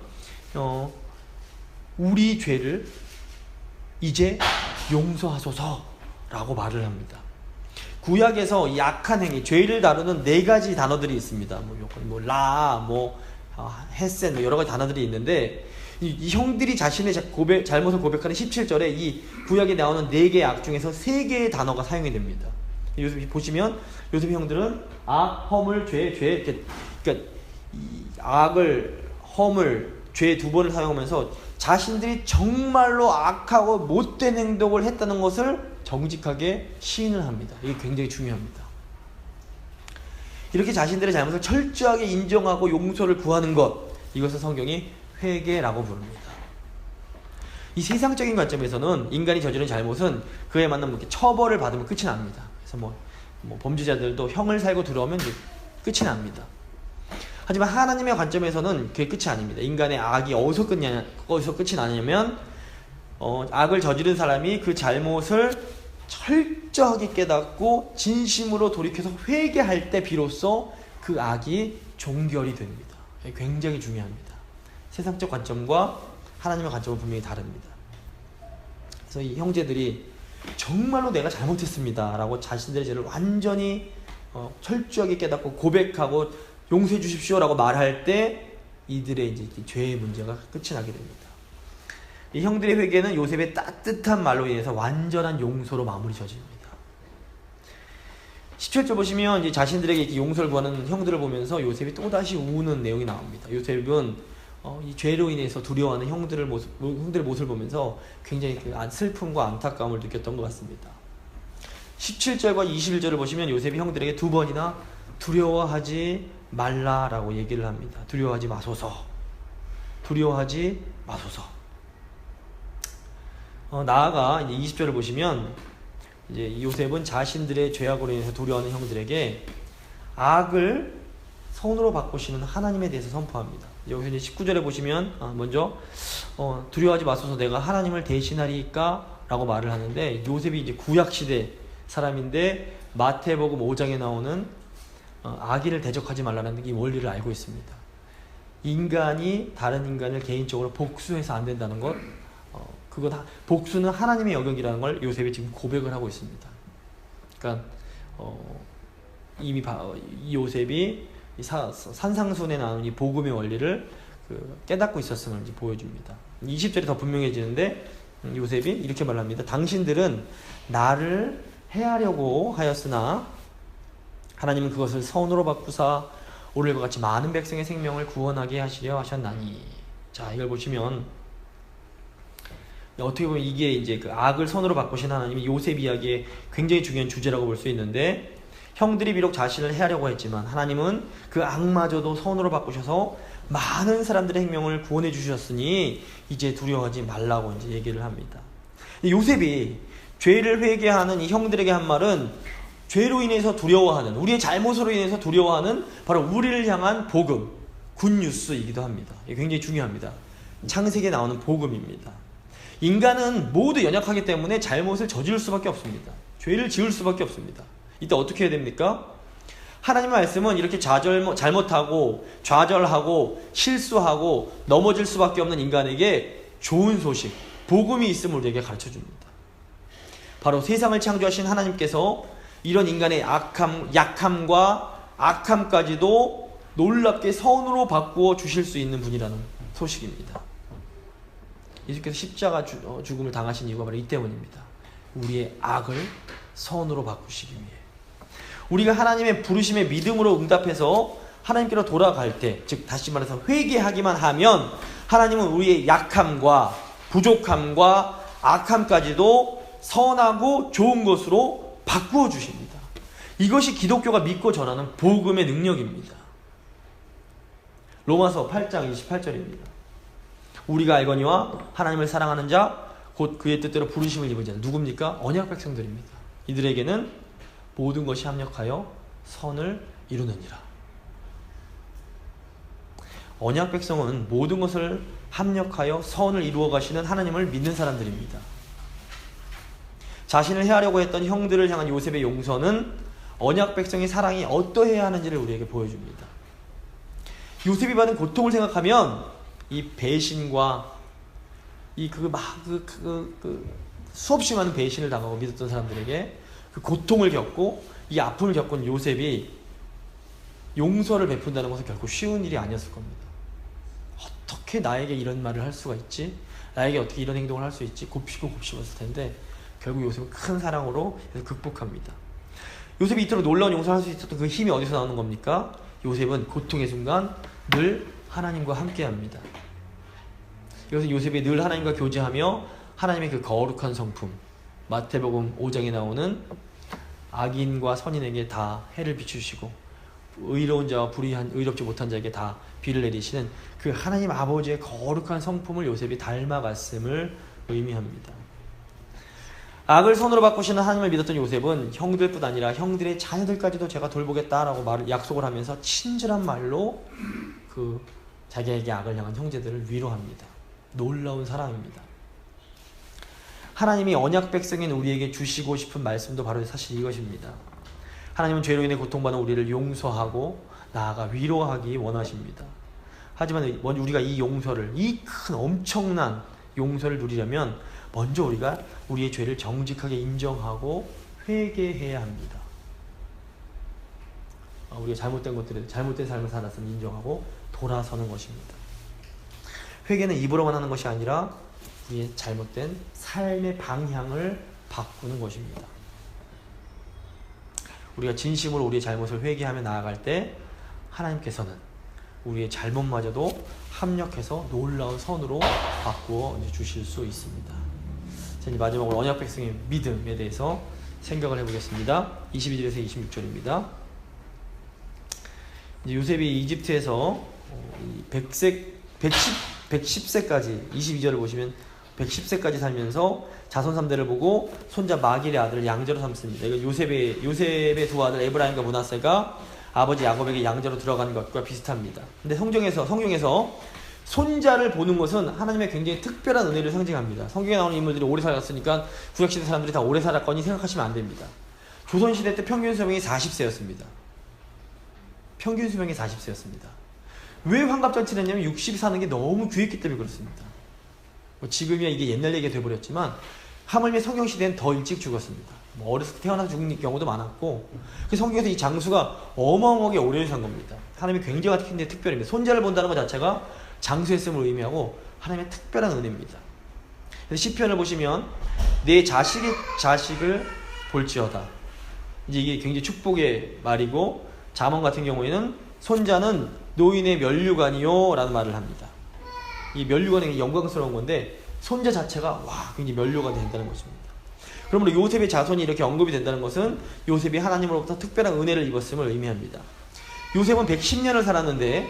우리 죄를 이제 용서하소서라고 말을 합니다. 구약에서 약한 행위, 죄를 다루는 4가지 단어들이 있습니다. 헷센 여러 가지 단어들이 있는데, 이 형들이 자신의 잘못을 고백하는 17절에 이 구약에 나오는 4개의 악 중에서 3개의 단어가 사용이 됩니다. 요셉 보시면 요셉 형들은 악, 허물, 죄, 그러니까 이 악을, 허물, 죄 2번을 사용하면서 자신들이 정말로 악하고 못된 행동을 했다는 것을 정직하게 시인을 합니다. 이게 굉장히 중요합니다. 이렇게 자신들의 잘못을 철저하게 인정하고 용서를 구하는 것, 이것을 성경이 회개라고 부릅니다. 이 세상적인 관점에서는 인간이 저지른 잘못은 그에 맞는 이렇게 처벌을 받으면 끝이 납니다. 그래서 뭐 범죄자들도 형을 살고 들어오면 이제 끝이 납니다. 하지만 하나님의 관점에서는 그게 끝이 아닙니다. 인간의 악이 어디서 끝이 나냐면 악을 저지른 사람이 그 잘못을 철저하게 깨닫고 진심으로 돌이켜서 회개할 때 비로소 그 악이 종결이 됩니다. 굉장히 중요합니다. 세상적 관점과 하나님의 관점은 분명히 다릅니다. 그래서 이 형제들이 정말로 내가 잘못했습니다 라고 자신들의 죄를 완전히 철저하게 깨닫고 고백하고 용서해 주십시오 라고 말할 때 이들의 이제 죄의 문제가 끝이 나게 됩니다. 이 형들의 회개는 요셉의 따뜻한 말로 인해서 완전한 용서로 마무리 져집니다. 17절 보시면 이제 자신들에게 이렇게 용서를 구하는 형들을 보면서 요셉이 또다시 우는 내용이 나옵니다. 요셉은 이 죄로 인해서 두려워하는 형들의 모습을 보면서 굉장히 그 슬픔과 안타까움을 느꼈던 것 같습니다. 17절과 21절을 보시면 요셉이 형들에게 두 번이나 두려워하지 말라라고 얘기를 합니다. 두려워하지 마소서. 두려워하지 마소서. 나아가 이제 20절을 보시면 이제 요셉은 자신들의 죄악으로 인해서 두려워하는 형들에게 악을 선으로 바꾸시는 하나님에 대해서 선포합니다. 여기서 이제 19절에 보시면 먼저 두려워하지 마소서 내가 하나님을 대신하리까 라고 말을 하는데 요셉이 이제 구약시대 사람인데 마태복음 5장에 나오는 악인을 대적하지 말라는 이 원리를 알고 있습니다. 인간이 다른 인간을 개인적으로 복수해서 안 된다는 것, 복수는 하나님의 영역이라는 걸 요셉이 지금 고백을 하고 있습니다. 그러니까 이미 이 요셉이 산상순에 나오는 이 복음의 원리를 깨닫고 있었음을 이제 보여줍니다. 20절이 더 분명해지는데 요셉이 이렇게 말합니다. 당신들은 나를 해하려고 하였으나 하나님은 그것을 선으로 바꾸사 오늘과 같이 많은 백성의 생명을 구원하게 하시려 하셨나니. 자, 이걸 보시면 어떻게 보면 이게 이제 그 악을 선으로 바꾸신 하나님이 요셉 이야기의 굉장히 중요한 주제라고 볼 수 있는데 형들이 비록 자신을 해하려고 했지만 하나님은 그 악마저도 선으로 바꾸셔서 많은 사람들의 생명을 구원해 주셨으니 이제 두려워하지 말라고 이제 얘기를 합니다. 요셉이 죄를 회개하는 이 형들에게 한 말은 죄로 인해서 두려워하는, 우리의 잘못으로 인해서 두려워하는 바로 우리를 향한 복음, 굿뉴스이기도 합니다. 이게 굉장히 중요합니다. 창세기에 나오는 복음입니다. 인간은 모두 연약하기 때문에 잘못을 저지를 수밖에 없습니다. 죄를 지을 수밖에 없습니다. 이때 어떻게 해야 됩니까? 하나님의 말씀은 이렇게 잘못하고 좌절하고 실수하고 넘어질 수밖에 없는 인간에게 좋은 소식, 복음이 있음을 우리에게 가르쳐줍니다. 바로 세상을 창조하신 하나님께서 이런 인간의 약함과 악함까지도 놀랍게 선으로 바꾸어 주실 수 있는 분이라는 소식입니다. 예수께서 십자가 죽음을 당하신 이유가 바로 이 때문입니다. 우리의 악을 선으로 바꾸시기 위해. 우리가 하나님의 부르심에 믿음으로 응답해서 하나님께로 돌아갈 때, 즉 다시 말해서 회개하기만 하면 하나님은 우리의 약함과 부족함과 악함까지도 선하고 좋은 것으로 바꾸어 주십니다. 이것이 기독교가 믿고 전하는 복음의 능력입니다. 로마서 8장 28절입니다. 우리가 알거니와 하나님을 사랑하는 자 곧 그의 뜻대로 부르심을 입은 자는 누굽니까? 언약 백성들입니다. 이들에게는 모든 것이 합력하여 선을 이루느니라. 언약 백성은 모든 것을 합력하여 선을 이루어 가시는 하나님을 믿는 사람들입니다. 자신을 해하려고 했던 형들을 향한 요셉의 용서는 언약 백성의 사랑이 어떠해야 하는지를 우리에게 보여줍니다. 요셉이 받은 고통을 생각하면 이 배신과 이 수없이 많은 배신을 당하고 믿었던 사람들에게 그 고통을 겪고 이 아픔을 겪은 요셉이 용서를 베푼다는 것은 결코 쉬운 일이 아니었을 겁니다. 어떻게 나에게 이런 말을 할 수가 있지? 나에게 어떻게 이런 행동을 할 수 있지? 곱씹었을 텐데 결국 요셉은 큰 사랑으로 극복합니다. 요셉이 이토록 놀라운 용서를 할 수 있었던 그 힘이 어디서 나오는 겁니까? 요셉은 고통의 순간 늘 하나님과 함께합니다. 그래서 요셉이 늘 하나님과 교제하며 하나님의 그 거룩한 성품, 마태복음 5장에 나오는 악인과 선인에게 다 해를 비추시고 의로운 자와 의롭지 못한 자에게 다 비를 내리시는 그 하나님 아버지의 거룩한 성품을 요셉이 닮아갔음을 의미합니다. 악을 선으로 바꾸시는 하나님을 믿었던 요셉은 형들뿐 아니라 형들의 자녀들까지도 제가 돌보겠다라고 약속을 하면서 친절한 말로 그 자기에게 악을 향한 형제들을 위로합니다. 놀라운 사랑입니다. 하나님이 언약 백성인 우리에게 주시고 싶은 말씀도 바로 사실 이것입니다. 하나님은 죄로 인해 고통받는 우리를 용서하고 나아가 위로하기 원하십니다. 하지만 우리가 이 용서를, 이 큰 엄청난 용서를 누리려면 먼저 우리가 우리의 죄를 정직하게 인정하고 회개해야 합니다. 우리가 잘못된 것들에 잘못된 삶을 살았으면 인정하고 돌아서는 것입니다. 회개는 입으로만 하는 것이 아니라 우리의 잘못된 삶의 방향을 바꾸는 것입니다. 우리가 진심으로 우리의 잘못을 회개하며 나아갈 때 하나님께서는 우리의 잘못마저도 합력해서 놀라운 선으로 바꾸어 주실 수 있습니다. 자, 이제 마지막으로 언약 백성의 믿음에 대해서 생각을 해보겠습니다. 22절에서 26절입니다. 이제 요셉이 이집트에서 110세까지 22절을 보시면 110세까지 살면서 자손 3대를 보고 손자 마길의 아들을 양자로 삼습니다. 이거 요셉의 두 아들 에브라임과 므낫세가 아버지 야곱에게 양자로 들어간 것과 비슷합니다. 근데 성경에서 손자를 보는 것은 하나님의 굉장히 특별한 은혜를 상징합니다. 성경에 나오는 인물들이 오래 살았으니까 구약시대 사람들이 다 오래 살았거니 생각하시면 안 됩니다. 조선시대 때 평균 수명이 40세였습니다. 평균 수명이 40세였습니다. 왜 환갑잔치를 했냐면 60이 사는 게 너무 귀했기 때문에 그렇습니다. 지금이야 이게 옛날 얘기가 돼버렸지만 하물며 성경시대엔 더 일찍 죽었습니다. 어렸을 때 태어나서 죽는 경우도 많았고, 그 성경에서 이 장수가 어마어마하게 오래 산 겁니다. 하나님이 굉장히 특별합니다. 손자를 본다는 것 자체가 장수했음을 의미하고 하나님의 특별한 은혜입니다. 그래서 시편을 보시면 내 자식을 볼지어다. 이제 이게 굉장히 축복의 말이고, 잠언 같은 경우에는 손자는 노인의 면류관이요 라는 말을 합니다. 이 면류관이 영광스러운 건데 손자 자체가 굉장히 면류관이 된다는 것입니다. 그러므로 요셉의 자손이 이렇게 언급이 된다는 것은 요셉이 하나님으로부터 특별한 은혜를 입었음을 의미합니다. 요셉은 110년을 살았는데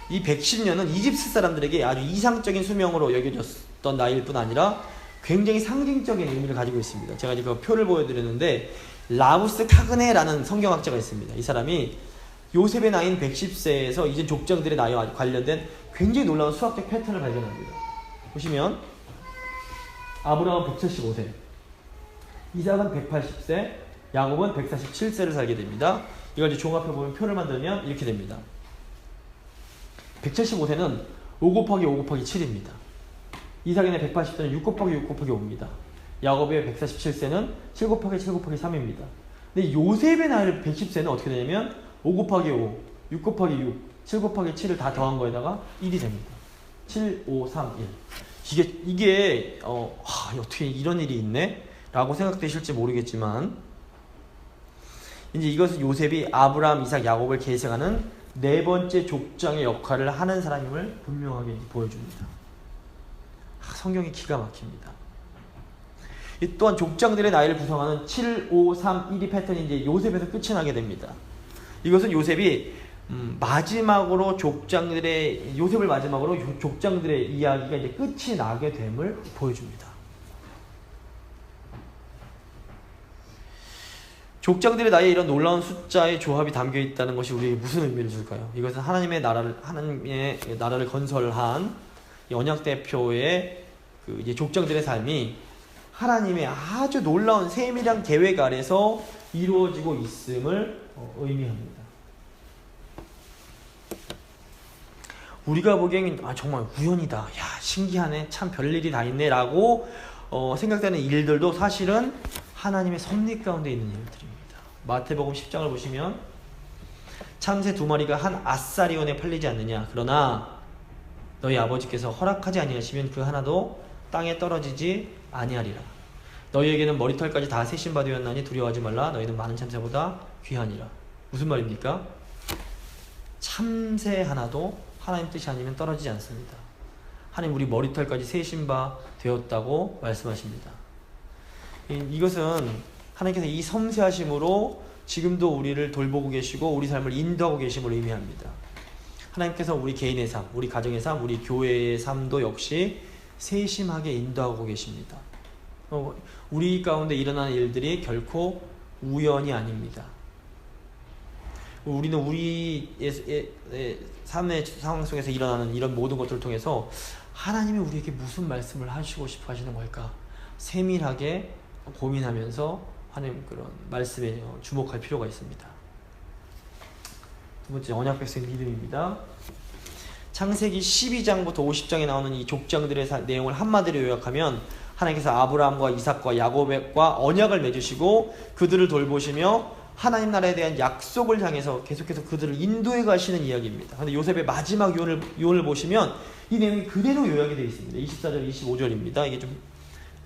이 110년은 이집트 사람들에게 아주 이상적인 수명으로 여겨졌던 나이일 뿐 아니라 굉장히 상징적인 의미를 가지고 있습니다. 제가 이제 그 표를 보여드렸는데 라무스 카그네라는 성경학자가 있습니다. 이 사람이 요셉의 나이인 110세에서 이제 족장들의 나이와 관련된 굉장히 놀라운 수학적 패턴을 발견합니다. 보시면 아브라함은 175세, 이삭은 180세, 야곱은 147세를 살게 됩니다. 이걸 이제 종합해보면 표를 만들면 이렇게 됩니다. 175세는 5 곱하기 5 곱하기 7입니다. 이삭의 180세는 6 곱하기 6 곱하기 5입니다. 야곱의 147세는 7 곱하기 7 곱하기 3입니다. 근데 요셉의 나이를 110세는 어떻게 되냐면 5 곱하기 5, 6 곱하기 6, 7 곱하기 7을 다 더한 거에다가 1이 됩니다. 7, 5, 3, 1. 이게 어떻게 이런 일이 있네? 라고 생각되실지 모르겠지만, 이제 이것은 요셉이 아브라함, 이삭, 야곱을 계승하는 네 번째 족장의 역할을 하는 사람임을 분명하게 보여줍니다. 성경이 기가 막힙니다. 또한 족장들의 나이를 구성하는 7, 5, 3, 1이 패턴이 이제 요셉에서 끝이 나게 됩니다. 이것은 요셉이 마지막으로 요셉을 마지막으로 족장들의 이야기가 이제 끝이 나게 됨을 보여줍니다. 족장들의 나이에 이런 놀라운 숫자의 조합이 담겨 있다는 것이 우리에게 무슨 의미를 줄까요? 이것은 하나님의 나라를 건설한 언약 대표의 이제 족장들의 삶이 하나님의 아주 놀라운 세밀한 계획 아래서 이루어지고 있음을 의미합니다. 우리가 보기엔 정말 우연이다, 야 신기하네, 참 별일이 다 있네 라고 생각되는 일들도 사실은 하나님의 섭리 가운데 있는 일들입니다. 마태복음 10장을 보시면 참새 2마리가 한 아사리온에 팔리지 않느냐, 그러나 너희 아버지께서 허락하지 아니하시면 그 하나도 땅에 떨어지지 아니하리라. 너희에게는 머리털까지 다 세신 바 되었나니 두려워하지 말라. 너희는 많은 참새보다 귀하니라. 무슨 말입니까? 참새 하나도 하나님 뜻이 아니면 떨어지지 않습니다. 하나님 우리 머리털까지 세신 바 되었다고 말씀하십니다. 이것은 하나님께서 이 섬세하심으로 지금도 우리를 돌보고 계시고 우리 삶을 인도하고 계심을 의미합니다. 하나님께서 우리 개인의 삶, 우리 가정의 삶, 우리 교회의 삶도 역시 세심하게 인도하고 계십니다. 우리 가운데 일어나는 일들이 결코 우연이 아닙니다. 우리는 우리의 삶의 상황 속에서 일어나는 이런 모든 것들을 통해서 하나님이 우리에게 무슨 말씀을 하시고 싶어 하시는 걸까? 세밀하게 고민하면서 하나님 그런 말씀에 주목할 필요가 있습니다. 두 번째, 언약 백성의 믿음입니다. 창세기 12장부터 50장에 나오는 이 족장들의 내용을 한마디로 요약하면 하나님께서 아브라함과 이삭과 야곱과 언약을 맺으시고 그들을 돌보시며 하나님 나라에 대한 약속을 향해서 계속해서 그들을 인도해 가시는 이야기입니다. 그런데 요셉의 마지막 유언을 보시면 이 내용이 그대로 요약이 되어 있습니다. 24절, 25절입니다. 이게 좀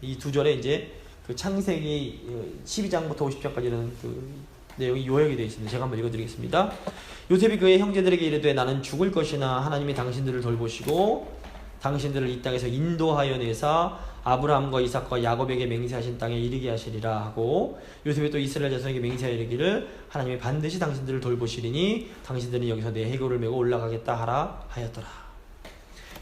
이 두 절에 이제 그 창세기 12장부터 50장까지는 그 내용이 요약이 되어 있습니다. 제가 한번 읽어드리겠습니다. 요셉이 그의 형제들에게 이르되 나는 죽을 것이나 하나님이 당신들을 돌보시고 당신들을 이 땅에서 인도하여 내사 아브라함과 이삭과 야곱에게 맹세하신 땅에 이르게 하시리라 하고 요셉이 또 이스라엘 자손에게 맹세하여 이르기를 하나님이 반드시 당신들을 돌보시리니 당신들은 여기서 내 해골을 메고 올라가겠다 하라 하였더라.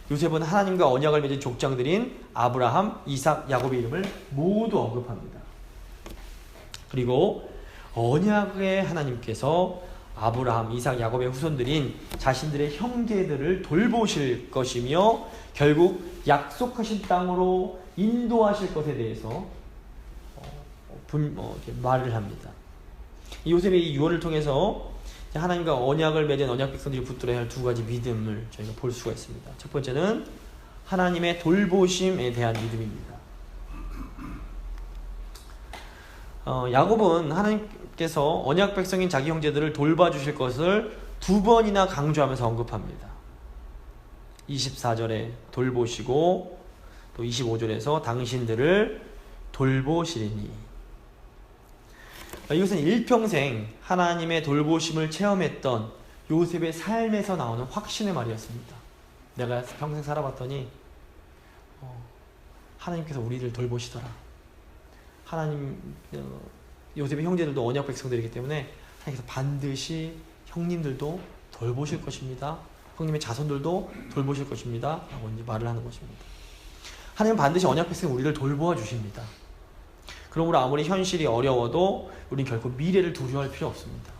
요셉은 하나님과 언약을 맺은 족장들인 아브라함, 이삭, 야곱의 이름을 모두 언급합니다. 그리고 언약의 하나님께서 아브라함, 이삭, 야곱의 후손들인 자신들의 형제들을 돌보실 것이며 결국 약속하신 땅으로 인도하실 것에 대해서 말을 합니다. 요셉의 이 유언을 통해서 하나님과 언약을 맺은 언약 백성들이 붙들어야 할 두 가지 믿음을 저희가 볼 수가 있습니다. 첫 번째는 하나님의 돌보심에 대한 믿음입니다. 야곱은 하나님께서 언약 백성인 자기 형제들을 돌봐주실 것을 두 번이나 강조하면서 언급합니다. 24절에 돌보시고 또 25절에서 당신들을 돌보시리니. 이것은 일평생 하나님의 돌보심을 체험했던 요셉의 삶에서 나오는 확신의 말이었습니다. 내가 평생 살아봤더니 하나님께서 우리를 돌보시더라. 요셉의 형제들도 언약 백성들이기 때문에 하나님께서 반드시 형님들도 돌보실 것입니다. 형님의 자손들도 돌보실 것입니다. 라고 이제 말을 하는 것입니다. 하나님은 반드시 언약 백성 우리를 돌보아 주십니다. 그러므로 아무리 현실이 어려워도 우리는 결코 미래를 두려워할 필요 없습니다.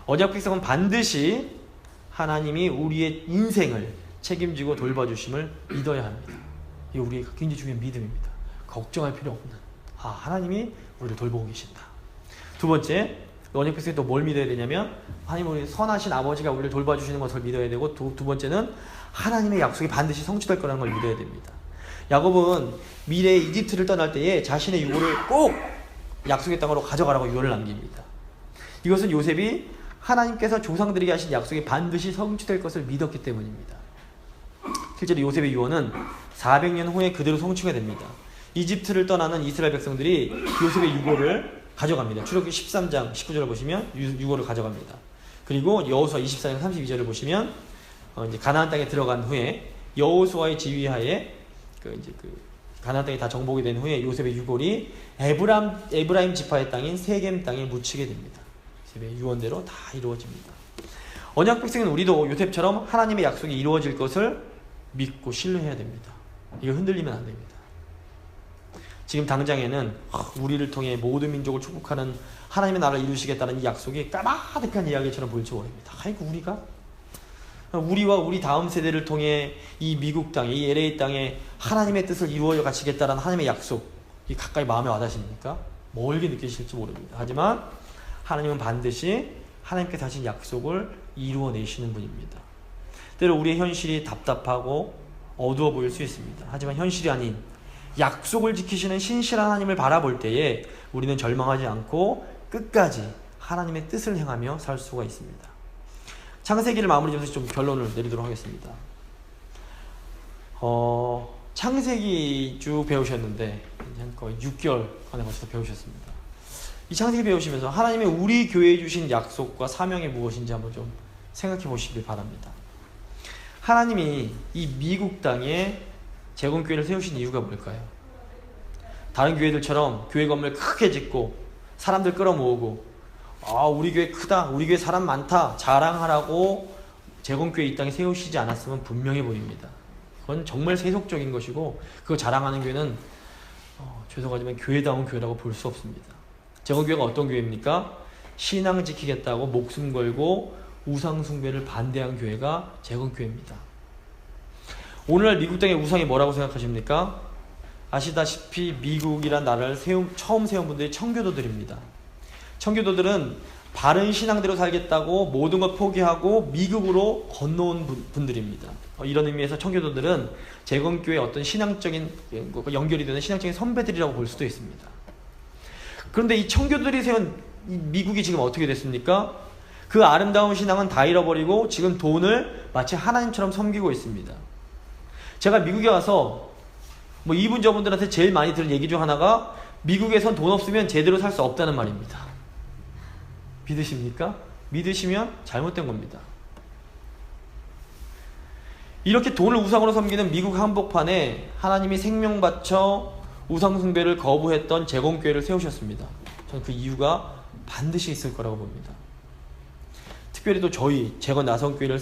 언약 백성은 반드시 하나님이 우리의 인생을 책임지고 돌봐주심을 믿어야 합니다. 이게 우리의 굉장히 중요한 믿음입니다. 걱정할 필요 없는 하나님이 우리를 돌보고 계신다. 두 번째, 언약 백성이 또 뭘 믿어야 되냐면 하나님 우리 선하신 아버지가 우리를 돌봐주시는 것을 믿어야 되고 두 번째는 하나님의 약속이 반드시 성취될 거라는 걸 믿어야 됩니다. 야곱은 미래에 이집트를 떠날 때에 자신의 유고를 꼭 약속의 땅으로 가져가라고 유언을 남깁니다. 이것은 요셉이 하나님께서 조상들에게 하신 약속이 반드시 성취될 것을 믿었기 때문입니다. 실제로 요셉의 유언은 400년 후에 그대로 성취가 됩니다. 이집트를 떠나는 이스라엘 백성들이 요셉의 유고를 가져갑니다. 출애굽기 13장 19절을 보시면 유고를 가져갑니다. 그리고 여호수아 24장 32절을 보시면 이제 가나안 땅에 들어간 후에 여호수아의 지휘하에 가나안 땅이 다 정복이 된 후에 요셉의 유골이 에브라임 지파의 땅인 세겜 땅에 묻히게 됩니다. 요셉의 유언대로 다 이루어집니다. 언약 백성은 우리도 요셉처럼 하나님의 약속이 이루어질 것을 믿고 신뢰해야 됩니다. 이거 흔들리면 안 됩니다. 지금 당장에는 우리를 통해 모든 민족을 축복하는 하나님의 나라를 이루시겠다는 이 약속이 까마득한 이야기처럼 보일지 모릅니다. 아이고 우리와 우리 다음 세대를 통해 이 미국 땅에, 이 LA 땅에 하나님의 뜻을 이루어 가시겠다는 하나님의 약속이 가까이 마음에 와닿으십니까? 멀게 느끼실지 모릅니다. 하지만 하나님은 반드시 하나님께서 하신 약속을 이루어내시는 분입니다. 때로 우리의 현실이 답답하고 어두워 보일 수 있습니다. 하지만 현실이 아닌 약속을 지키시는 신실한 하나님을 바라볼 때에 우리는 절망하지 않고 끝까지 하나님의 뜻을 행하며 살 수가 있습니다. 창세기를 마무리 지어서 좀 결론을 내리도록 하겠습니다. 창세기 쭉 배우셨는데 거의 6개월 안에 벌써 배우셨습니다. 이 창세기 배우시면서 하나님의 우리 교회에 주신 약속과 사명이 무엇인지 한번 좀 생각해 보시길 바랍니다. 하나님이 이 미국 땅에 재건교회를 세우신 이유가 뭘까요? 다른 교회들처럼 교회 건물 크게 짓고 사람들 끌어모으고 우리 교회 크다, 우리 교회 사람 많다 자랑하라고 재건교회 이 땅에 세우시지 않았으면 분명해 보입니다. 그건 정말 세속적인 것이고 그거 자랑하는 교회는 죄송하지만 교회다운 교회라고 볼 수 없습니다. 재건교회가 어떤 교회입니까? 신앙 지키겠다고 목숨 걸고 우상 숭배를 반대한 교회가 재건교회입니다. 오늘날 미국 땅의 우상이 뭐라고 생각하십니까? 아시다시피 미국이란 나라를 처음 세운 분들이 청교도들입니다. 청교도들은 바른 신앙대로 살겠다고 모든 것 포기하고 미국으로 건너온 분들입니다. 이런 의미에서 청교도들은 재건교회의 어떤 신앙적인 연결이 되는 신앙적인 선배들이라고 볼 수도 있습니다. 그런데 이 청교도들이 세운 이 미국이 지금 어떻게 됐습니까? 그 아름다운 신앙은 다 잃어버리고 지금 돈을 마치 하나님처럼 섬기고 있습니다. 제가 미국에 와서 이분 저분들한테 제일 많이 들은 얘기 중 하나가 미국에선 돈 없으면 제대로 살 수 없다는 말입니다. 믿으십니까? 믿으시면 잘못된 겁니다. 이렇게 돈을 우상으로 섬기는 미국 한복판에 하나님이 생명 바쳐 우상 숭배를 거부했던 재건교회를 세우셨습니다. 저는 그 이유가 반드시 있을 거라고 봅니다. 특별히 또 저희 재건 나성교회를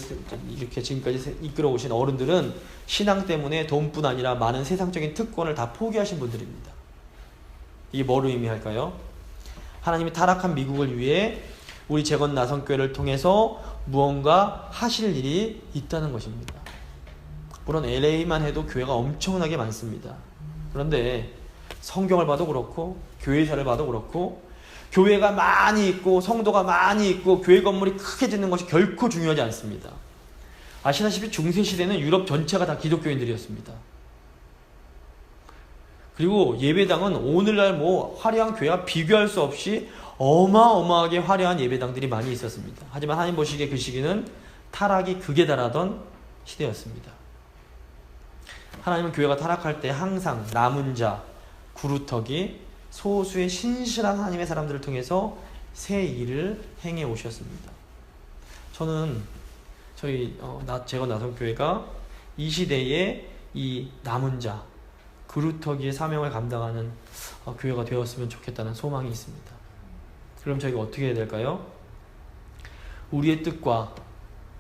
이렇게 지금까지 이끌어 오신 어른들은 신앙 때문에 돈뿐 아니라 많은 세상적인 특권을 다 포기하신 분들입니다. 이게 뭘 의미할까요? 하나님이 타락한 미국을 위해 우리 재건 나성교회를 통해서 무언가 하실 일이 있다는 것입니다. 물론 LA만 해도 교회가 엄청나게 많습니다. 그런데 성경을 봐도 그렇고 교회사를 봐도 그렇고 교회가 많이 있고 성도가 많이 있고 교회 건물이 크게 짓는 것이 결코 중요하지 않습니다. 아시다시피 중세시대는 유럽 전체가 다 기독교인들이었습니다. 그리고 예배당은 오늘날 화려한 교회와 비교할 수 없이 어마어마하게 화려한 예배당들이 많이 있었습니다. 하지만 하나님 보시기에 그 시기는 타락이 극에 달하던 시대였습니다. 하나님은 교회가 타락할 때 항상 남은 자, 구루터기, 소수의 신실한 하나님의 사람들을 통해서 새 일을 행해 오셨습니다. 저는 저희 재건 나성교회가 이 시대에 이 남은 자, 그루터기의 사명을 감당하는 교회가 되었으면 좋겠다는 소망이 있습니다. 그럼 저희가 어떻게 해야 될까요? 우리의 뜻과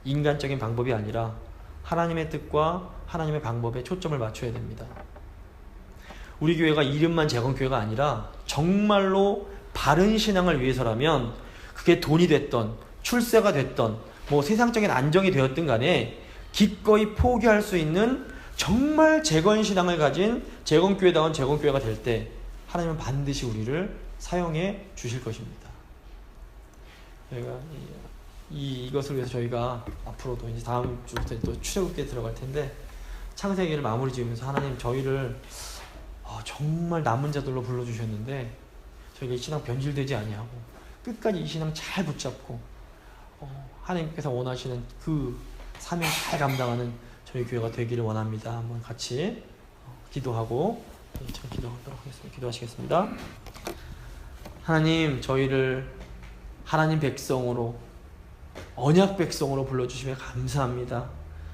인간적인 방법이 아니라 하나님의 뜻과 하나님의 방법에 초점을 맞춰야 됩니다. 우리 교회가 이름만 재건교회가 아니라 정말로 바른 신앙을 위해서라면 그게 돈이 됐던 출세가 됐던 세상적인 안정이 되었든 간에 기꺼이 포기할 수 있는 정말 재건신앙을 가진 재건교회다운 재건교회가 될 때 하나님은 반드시 우리를 사용해 주실 것입니다. 저희가 이것을 위해서 저희가 앞으로도 이제 다음 주부터 또 출애굽기에 들어갈 텐데 창세기를 마무리 지으면서 하나님 저희를 정말 남은 자들로 불러주셨는데 저희가 이 신앙 변질되지 아니하고 끝까지 이 신앙 잘 붙잡고 하나님께서 원하시는 그 사명 잘 감당하는 저희 교회가 되기를 원합니다. 한번 같이 기도하고 기도하도록 하겠습니다. 기도하시겠습니다. 하나님, 저희를 하나님 백성으로 언약 백성으로 불러주시며 감사합니다.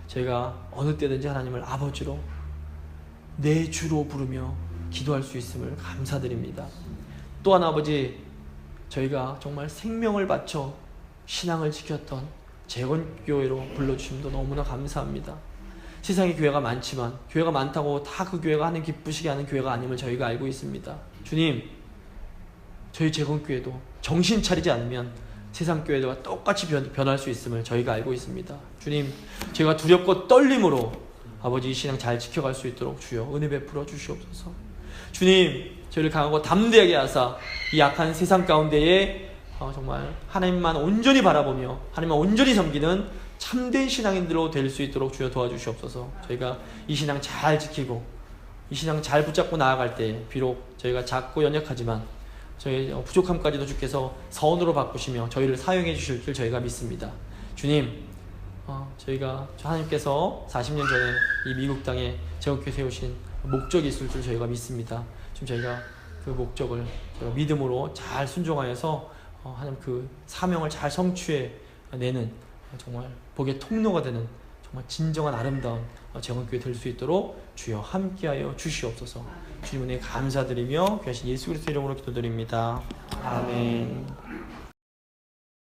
저희가 어느 때든지 하나님을 아버지로 내 주로 부르며 기도할 수 있음을 감사드립니다. 또한 아버지, 저희가 정말 생명을 바쳐 신앙을 지켰던 재건교회로 불러주심도 너무나 감사합니다. 세상에 교회가 많지만 교회가 많다고 다 그 교회가 하는 기쁘시게 하는 교회가 아님을 저희가 알고 있습니다. 주님, 저희 재건교회도 정신 차리지 않으면 세상 교회들과 똑같이 변할 수 있음을 저희가 알고 있습니다. 주님, 저희가 두렵고 떨림으로 아버지 이 신앙 잘 지켜갈 수 있도록 주여 은혜 베풀어 주시옵소서. 주님, 저희를 강하고 담대하게 하사 이 약한 세상 가운데에 정말 하나님만 온전히 바라보며 하나님만 온전히 섬기는 참된 신앙인들로 될 수 있도록 주여 도와주시옵소서. 저희가 이 신앙 잘 지키고 이 신앙 잘 붙잡고 나아갈 때 비록 저희가 작고 연약하지만 저희 부족함까지도 주께서 선으로 바꾸시며 저희를 사용해 주실 줄 저희가 믿습니다. 주님, 저희가 하나님께서 40년 전에 이 미국 땅에 재건교회 세우신 목적이 있을 줄 저희가 믿습니다. 지금 저희가 그 목적을 저희가 믿음으로 잘 순종하여서 하나님 그 사명을 잘 성취해 내는 정말 복의 통로가 되는 정말 진정한 아름다운 재건교회 될 수 있도록 주여 함께하여 주시옵소서. 주님 은혜 감사드리며 귀하신 예수 그리스도 이름으로 기도드립니다. 아멘.